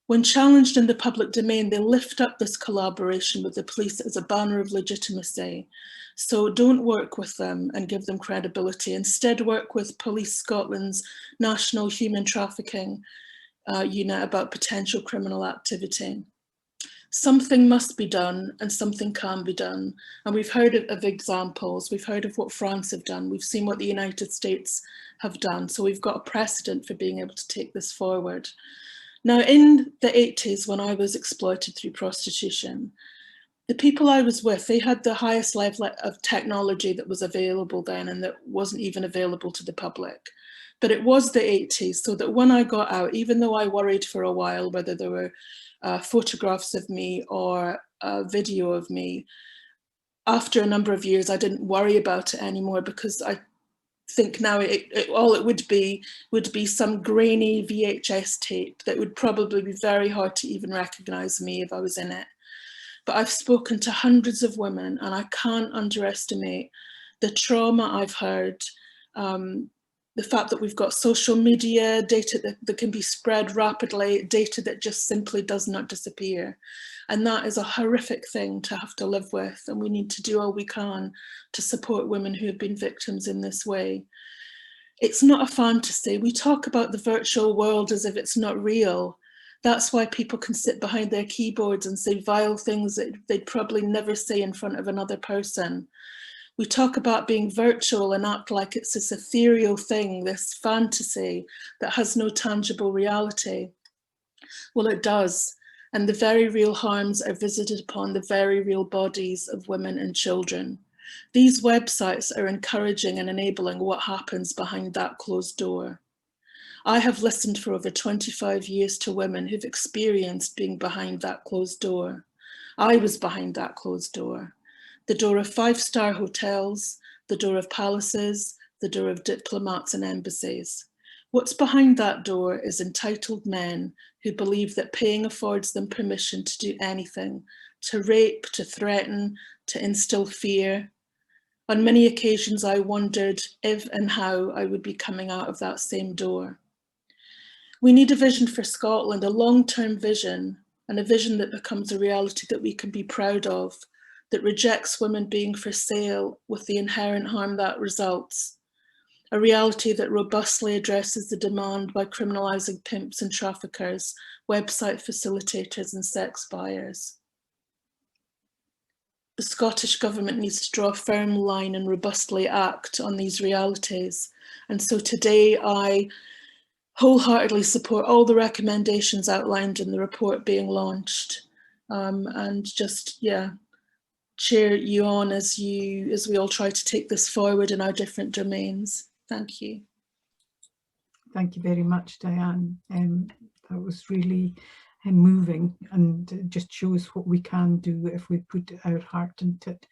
When challenged in the public domain, they lift up this collaboration with the police as a banner of legitimacy. So don't work with them and give them credibility. Instead, work with Police Scotland's National Human Trafficking Unit about potential criminal activity. something must be done and something can be done. And we've heard of examples, we've heard of what France have done, we've seen what the United States have done. So we've got a precedent for being able to take this forward. Now, in the 80s, when I was exploited through prostitution, the people I was with, they had the highest level of technology that was available then and that wasn't even available to the public. But it was the 80s, so that when I got out, even though I worried for a while whether there were photographs of me or a video of me, after a number of years, I didn't worry about it anymore, because I think now all it would be some grainy VHS tape that would probably be very hard to even recognize me if I was in it. But I've spoken to hundreds of women, and I can't underestimate the trauma I've heard, the fact that we've got social media, data that can be spread rapidly, data that just simply does not disappear. And that is a horrific thing to have to live with. And we need to do all we can to support women who have been victims in this way. It's not a fantasy. We talk about the virtual world as if it's not real. That's why people can sit behind their keyboards and say vile things that they'd probably never say in front of another person. We talk about being virtual and act like it's this ethereal thing, this fantasy that has no tangible reality. Well, it does. And the very real harms are visited upon the very real bodies of women and children. These websites are encouraging and enabling what happens behind that closed door. I have listened for over 25 years to women who've experienced being behind that closed door. I was behind that closed door. The door of five-star hotels, the door of palaces, the door of diplomats and embassies. What's behind that door is entitled men who believe that paying affords them permission to do anything, to rape, to threaten, to instill fear. On many occasions, I wondered if and how I would be coming out of that same door. We need a vision for Scotland, a long-term vision, and a vision that becomes a reality that we can be proud of, that rejects women being for sale with the inherent harm that results. A reality that robustly addresses the demand by criminalising pimps and traffickers, website facilitators and sex buyers. The Scottish Government needs to draw a firm line and robustly act on these realities. And so today I wholeheartedly support all the recommendations outlined in the report being launched, and just, cheer you on as we all try to take this forward in our different domains. Thank you. Thank you very much, Diane. That was really moving, and it just shows what we can do if we put our heart into it.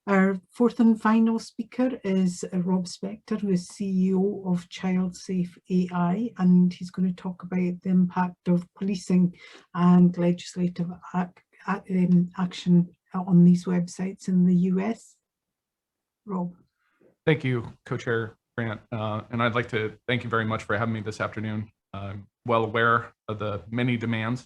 Our fourth and final speaker is Rob Spector, who is CEO of Child Safe AI, and he's going to talk about the impact of policing and legislative action on these websites in the US. Rob. Thank you, Co-Chair Grant, and I'd like to thank you very much for having me this afternoon. I'm well aware of the many demands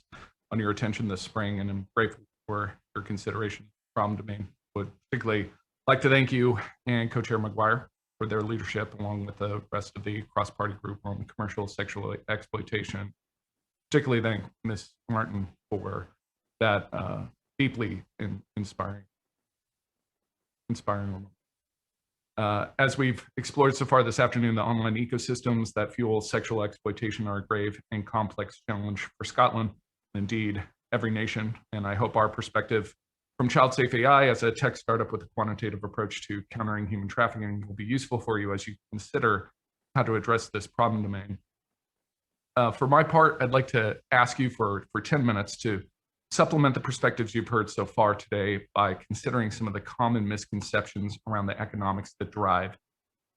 on your attention this spring, and I'm grateful for your consideration from domain. Would particularly like to thank you and Co-Chair Mcguire for their leadership, along with the rest of the cross-party group on commercial sexual exploitation. Particularly thank Ms. Martin for that deeply inspiring woman. As we've explored so far this afternoon, the online ecosystems that fuel sexual exploitation are a grave and complex challenge for Scotland, indeed every nation. And I hope our perspective from Child Safe AI as a tech startup with a quantitative approach to countering human trafficking will be useful for you as you consider how to address this problem domain. For my part, I'd like to ask you for 10 minutes to supplement the perspectives you've heard so far today by considering some of the common misconceptions around the economics that drive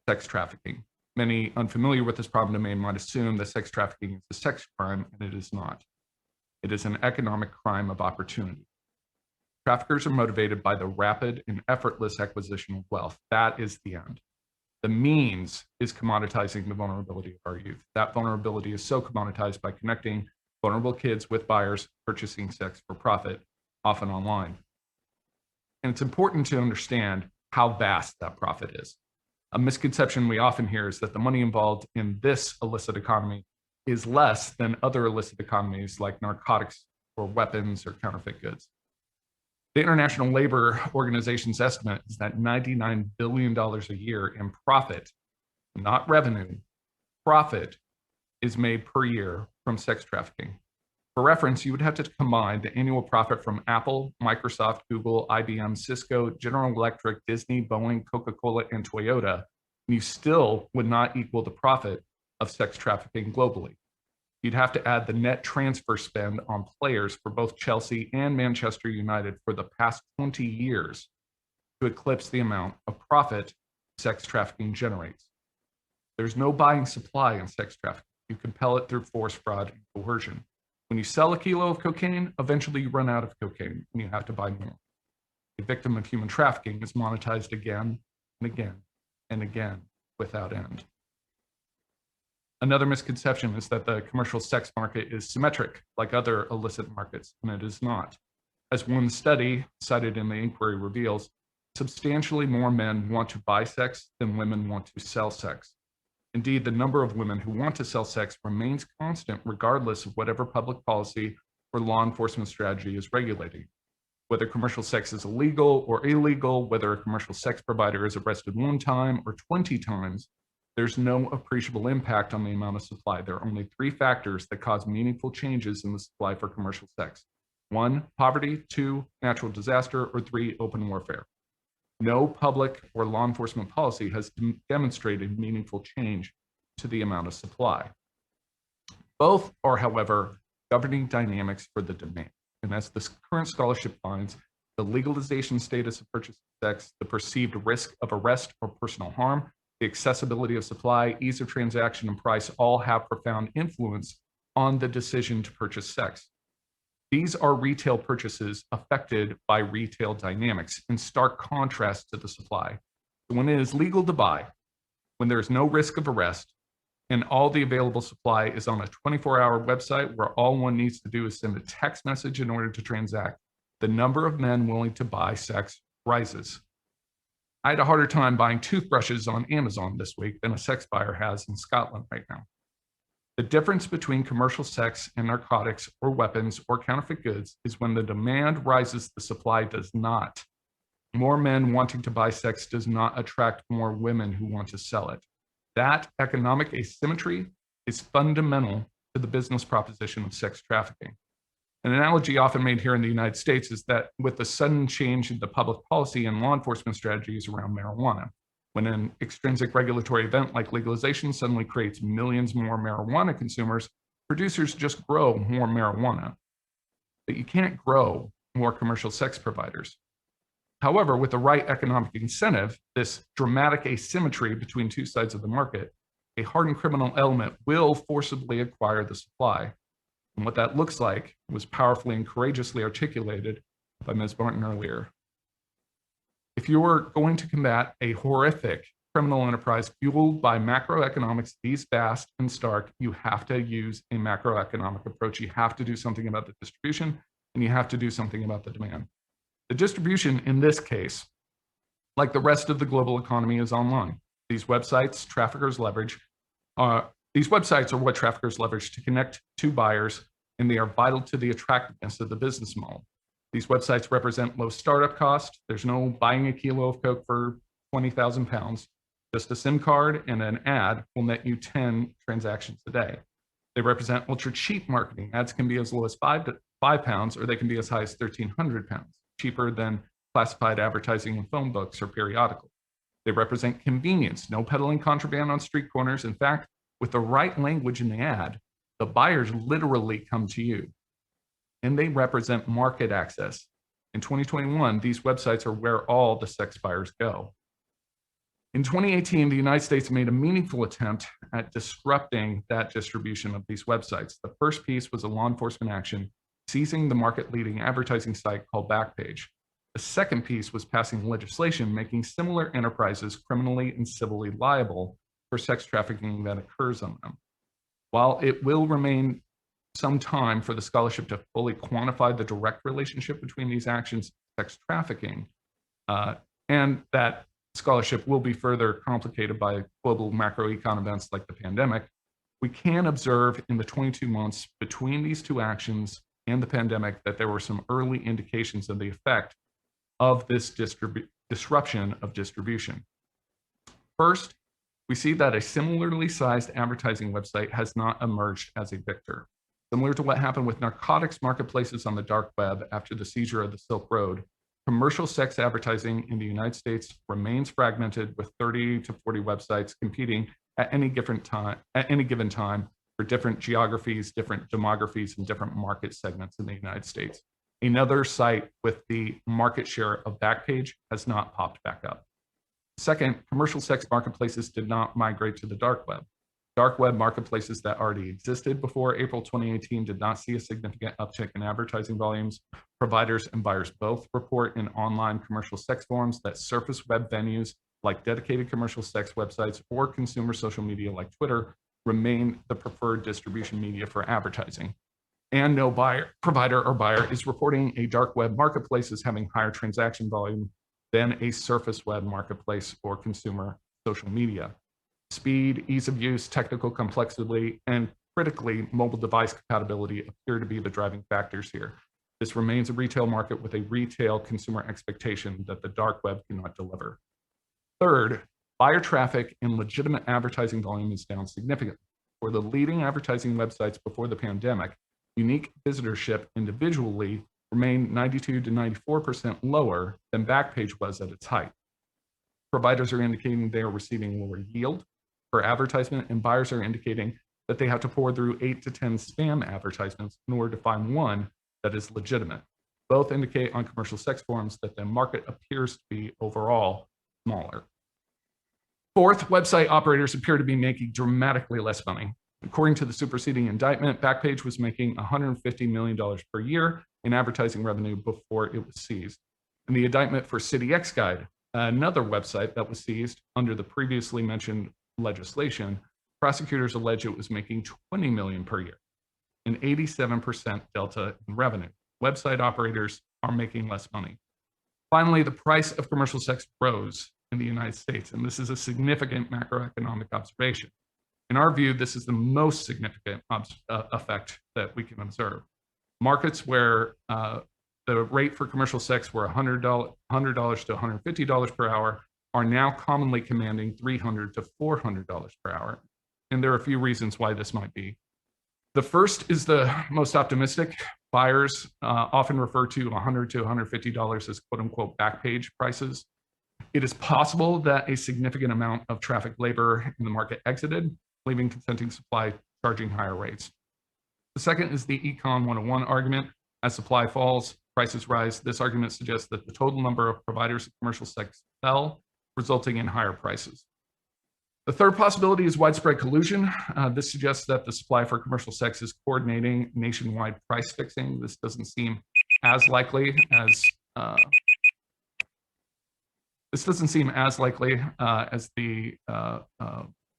sex trafficking. Many unfamiliar with this problem domain might assume that sex trafficking is a sex crime, and it is not. It is an economic crime of opportunity. Traffickers are motivated by the rapid and effortless acquisition of wealth. That is the end. The means is commoditizing the vulnerability of our youth. That vulnerability is so commoditized by connecting vulnerable kids with buyers purchasing sex for profit, often online. And it's important to understand how vast that profit is. A misconception we often hear is that the money involved in this illicit economy is less than other illicit economies like narcotics or weapons or counterfeit goods. The International Labor Organization's estimate is that $99 billion a year in profit, not revenue, profit is made per year from sex trafficking. For reference, you would have to combine the annual profit from Apple, Microsoft, Google, IBM, Cisco, General Electric, Disney, Boeing, Coca-Cola, and Toyota, and you still would not equal the profit of sex trafficking globally. You'd have to add the net transfer spend on players for both Chelsea and Manchester United for the past 20 years to eclipse the amount of profit sex trafficking generates. There's no buying supply in sex trafficking. You compel it through force, fraud, and coercion. When you sell a kilo of cocaine, eventually you run out of cocaine and you have to buy more. A victim of human trafficking is monetized again and again and again without end. Another misconception is that the commercial sex market is symmetric like other illicit markets, and it is not. As one study cited in the inquiry reveals, substantially more men want to buy sex than women want to sell sex. Indeed, the number of women who want to sell sex remains constant regardless of whatever public policy or law enforcement strategy is regulating. Whether commercial sex is illegal or illegal, whether a commercial sex provider is arrested 1 time or 20 times, there's no appreciable impact on the amount of supply. There are only 3 factors that cause meaningful changes in the supply for commercial sex. 1, poverty, 2, natural disaster, or 3, open warfare. No public or law enforcement policy has demonstrated meaningful change to the amount of supply. Both are, however, governing dynamics for the demand. And as the current scholarship finds, the legalization status of purchase of sex, the perceived risk of arrest or personal harm, the accessibility of supply, ease of transaction, and price all have profound influence on the decision to purchase sex. These are retail purchases affected by retail dynamics in stark contrast to the supply. So when it is legal to buy, when there is no risk of arrest, and all the available supply is on a 24-hour website where all one needs to do is send a text message in order to transact, the number of men willing to buy sex rises. I had a harder time buying toothbrushes on Amazon this week than a sex buyer has in Scotland right now. The difference between commercial sex and narcotics or weapons or counterfeit goods is when the demand rises, the supply does not. More men wanting to buy sex does not attract more women who want to sell it. That economic asymmetry is fundamental to the business proposition of sex trafficking. An analogy often made here in the United States is that with the sudden change in the public policy and law enforcement strategies around marijuana, when an extrinsic regulatory event like legalization suddenly creates millions more marijuana consumers, producers just grow more marijuana. But you can't grow more commercial sex providers. However, with the right economic incentive, this dramatic asymmetry between 2 sides of the market, a hardened criminal element will forcibly acquire the supply. And what that looks like was powerfully and courageously articulated by Ms. Martin earlier. If you're going to combat a horrific criminal enterprise fueled by macroeconomics, these vast and stark, you have to use a macroeconomic approach. You have to do something about the distribution, and you have to do something about the demand. The distribution in this case, like the rest of the global economy, is online. These websites These websites are what traffickers leverage to connect to buyers, and they are vital to the attractiveness of the business model. These websites represent low startup cost. There's no buying a kilo of Coke for 20,000 pounds. Just a SIM card and an ad will net you 10 transactions a day. They represent ultra cheap marketing. Ads can be as low as £5 or they can be as high as 1,300 pounds, cheaper than classified advertising in phone books or periodicals. They represent convenience, no peddling contraband on street corners. In fact, with the right language in the ad, the buyers literally come to you. And they represent market access. In 2021, these websites are where all the sex buyers go. In 2018, the United States made a meaningful attempt at disrupting that distribution of these websites. The first piece was a law enforcement action seizing the market-leading advertising site called Backpage. The second piece was passing legislation making similar enterprises criminally and civilly liable for sex trafficking that occurs on them. While it will remain some time for the scholarship to fully quantify the direct relationship between these actions and sex trafficking, and that scholarship will be further complicated by global macroecon events like the pandemic, we can observe in the 22 months between these 2 actions and the pandemic that there were some early indications of the effect of this disruption of distribution. First, we see that a similarly sized advertising website has not emerged as a victor. Similar to what happened with narcotics marketplaces on the dark web after the seizure of the Silk Road, commercial sex advertising in the United States remains fragmented, with 30 to 40 websites competing at any given time for different geographies, different demographies, and different market segments in the United States. Another site with the market share of Backpage has not popped back up. Second, commercial sex marketplaces did not migrate to the dark web. Dark web marketplaces that already existed before April 2018 did not see a significant uptick in advertising volumes. Providers and buyers both report in online commercial sex forums that surface web venues like dedicated commercial sex websites or consumer social media like Twitter remain the preferred distribution media for advertising. And no provider or buyer is reporting a dark web marketplace as having higher transaction volume than a surface web marketplace or consumer social media. Speed, ease of use, technical complexity, and critically, mobile device compatibility appear to be the driving factors here. This remains a retail market with a retail consumer expectation that the dark web cannot deliver. Third, buyer traffic and legitimate advertising volume is down significantly. For the leading advertising websites before the pandemic, unique visitorship individually remained 92 to 94% lower than Backpage was at its height. Providers are indicating they are receiving lower yield per advertisement, and buyers are indicating that they have to pour through 8 to 10 spam advertisements in order to find one that is legitimate. Both indicate on commercial sex forums that the market appears to be overall smaller. Fourth, website operators appear to be making dramatically less money. According to the superseding indictment, Backpage was making $150 million per year in advertising revenue before it was seized. In the indictment for City X Guide, another website that was seized under the previously mentioned legislation, prosecutors allege it was making $20 million per year, an 87% delta in revenue. Website operators are making less money. Finally, the price of commercial sex rose in the United States, and this is a significant macroeconomic observation. In our view, this is the most significant effect that we can observe. Markets where the rate for commercial sex were $100 to $150 per hour are now commonly commanding $300 to $400 per hour. And there are a few reasons why this might be. The first is the most optimistic. Buyers often refer to $100 to $150 as quote unquote Backpage prices. It is possible that a significant amount of traffic labor in the market exited, leaving consenting supply charging higher rates. The second is the Econ 101 argument. As supply falls, prices rise. This argument suggests that the total number of providers of commercial sex fell, resulting in higher prices. The third possibility is widespread collusion. This suggests that the supply for commercial sex is coordinating nationwide price fixing. This doesn't seem as likely as the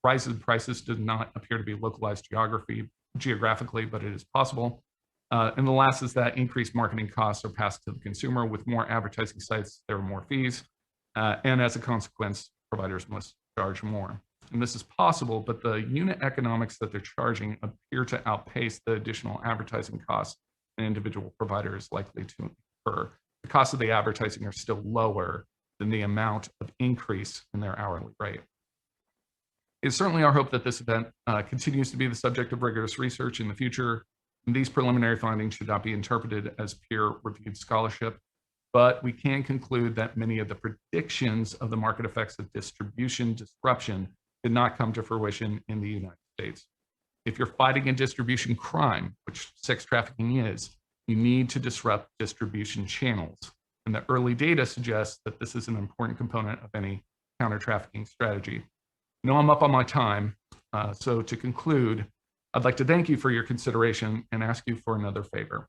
rise in prices does not appear to be localized geographically, but it is possible. And the last is that increased marketing costs are passed to the consumer. With more advertising sites, there are more fees. And as a consequence, providers must charge more. And this is possible, but the unit economics that they're charging appear to outpace the additional advertising costs an individual provider is likely to incur. The costs of the advertising are still lower than the amount of increase in their hourly rate. It's certainly our hope that this event continues to be the subject of rigorous research in the future. And these preliminary findings should not be interpreted as peer-reviewed scholarship, but we can conclude that many of the predictions of the market effects of distribution disruption did not come to fruition in the United States. If you're fighting a distribution crime, which sex trafficking is, you need to disrupt distribution channels. And the early data suggests that this is an important component of any counter-trafficking strategy. I know I'm up on my time, so to conclude, I'd like to thank you for your consideration and ask you for another favor.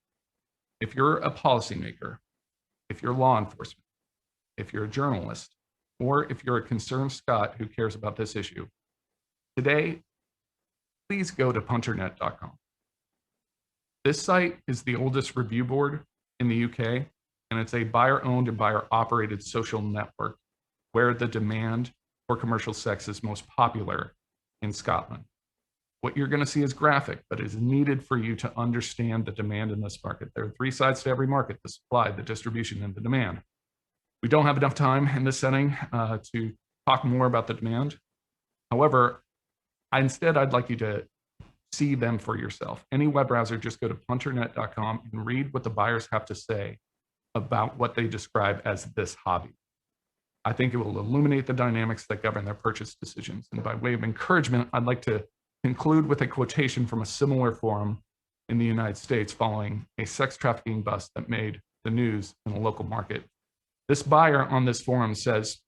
If you're a policymaker, if you're law enforcement, if you're a journalist, or if you're a concerned Scot who cares about this issue, today, please go to punternet.com. This site is the oldest review board in the UK, and it's a buyer-owned and buyer-operated social network where the demand for commercial sex is most popular in Scotland. What you're going to see is graphic, but is needed for you to understand the demand in this market. There are 3 sides to every market: the supply, the distribution, and the demand. We don't have enough time in this setting to talk more about the demand. However, I'd like you to see them for yourself. Any web browser, just go to punternet.com and read what the buyers have to say about what they describe as this hobby. I think it will illuminate the dynamics that govern their purchase decisions. And by way of encouragement, I'd like to conclude with a quotation from a similar forum in the United States following a sex trafficking bust that made the news in a local market. This buyer on this forum says,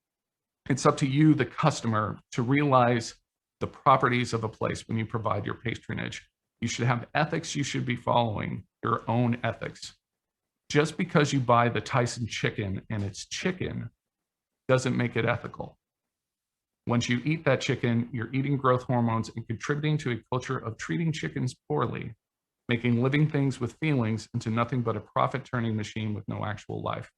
"It's up to you, the customer, to realize the properties of a place when you provide your patronage. You should have ethics. You should be following your own ethics. Just because you buy the Tyson chicken and it's chicken doesn't make it ethical. Once you eat that chicken, you're eating growth hormones and contributing to a culture of treating chickens poorly, making living things with feelings into nothing but a profit-turning machine with no actual life.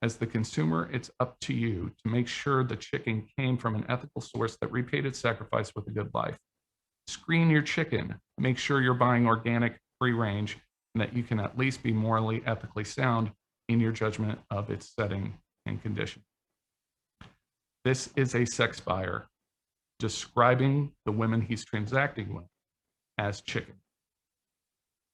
As the consumer, it's up to you to make sure the chicken came from an ethical source that repaid its sacrifice with a good life. Screen your chicken, make sure you're buying organic, free range, and that you can at least be morally, ethically sound in your judgment of its setting and condition." This is a sex buyer describing the women he's transacting with as chicken.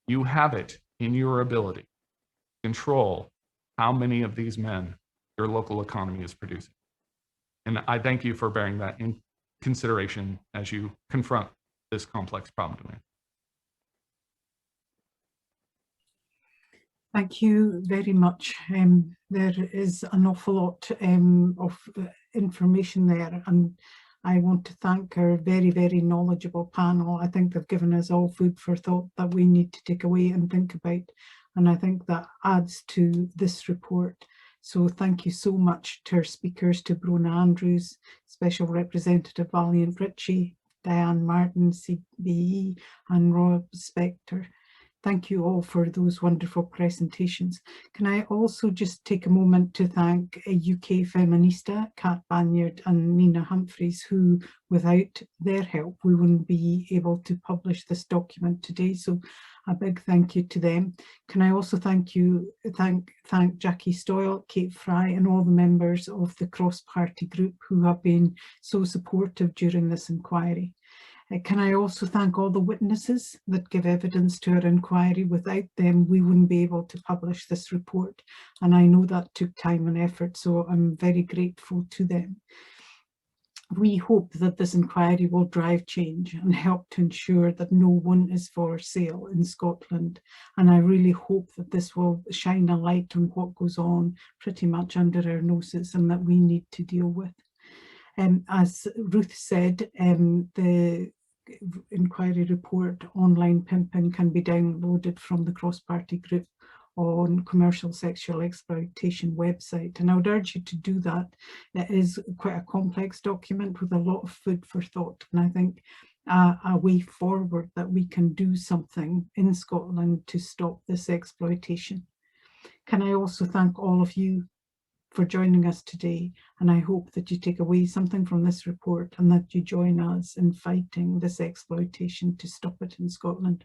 You have it in your ability to control how many of these men your local economy is producing. And I thank you for bearing that in consideration as you confront this complex problem. Thank you very much. There is an awful lot of information there, and I want to thank our very, very knowledgeable panel. I think they've given us all food for thought that we need to take away and think about, and I think that adds to this report. So thank you so much to our speakers, to Brona Andrews, Special Representative Valiant Ritchie, Diane Martin Cbe, and Rob Spector. Thank you all for those wonderful presentations. Can I also just take a moment to thank UK Feminista, Kat Banyard and Nina Humphreys, who without their help we wouldn't be able to publish this document today. So a big thank you to them. Can I also thank Jackie Stoyle, Kate Fry and all the members of the cross-party group who have been so supportive during this inquiry. Can I also thank all the witnesses that give evidence to our inquiry? Without them, we wouldn't be able to publish this report. And I know that took time and effort, so I'm very grateful to them. We hope that this inquiry will drive change and help to ensure that no one is for sale in Scotland. And I really hope that this will shine a light on what goes on pretty much under our noses and that we need to deal with. As Ruth said, the inquiry report Online Pimping can be downloaded from the cross-party group on Commercial Sexual Exploitation website, and I would urge you to do that. It is quite a complex document with a lot of food for thought, and I think a way forward that we can do something in Scotland to stop this exploitation. Can I also thank all of you for joining us today, and I hope that you take away something from this report and that you join us in fighting this exploitation to stop it in Scotland.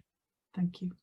Thank you.